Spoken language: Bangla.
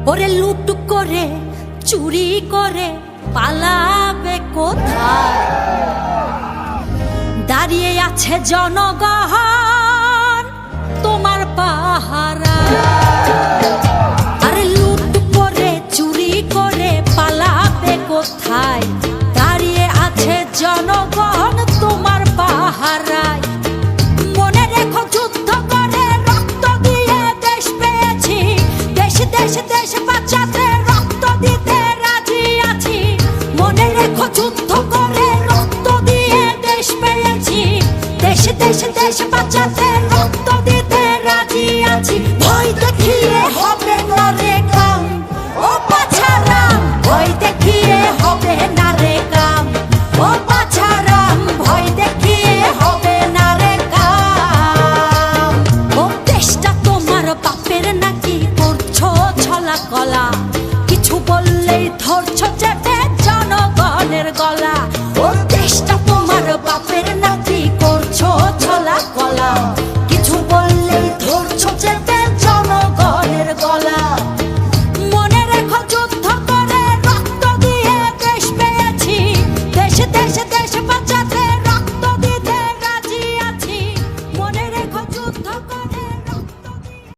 ওরে লুট করে চুরি করে পালাবে কোথায়? দাঁড়িয়ে আছে জনগণ তোমার পাহারা। আরে লুট করে চুরি করে পালাবে কোথায়? দাঁড়িয়ে আছে জনগণ তোমার পাহারায়। মনে রেখো যুদ্ধ করে রক্ত দিয়ে দেশ পেয়েছি, দেশ দেশ দেশ বাঁচাতে রক্ত দিতে রাজি আছি। মনে রেখো যুদ্ধ করে রক্ত দিয়ে দেশ পেয়েছি, দেশ দেশ দেশ বাঁচাতে রক্ত দিতে রাজি আছি। ভয় দেখিয়ে হবে না রে কাম ও বাছারাম, ভয় দেখিয়ে হবে না রে কাম ও বাছারাম, ভয় দেখিয়ে হবে না রে কাম। ও দেশটা তোমার বাপের নাকি করছো ছলা কলা, কিছু বললেই ধরছো চেপে জনগণের গলা। ও দেশটা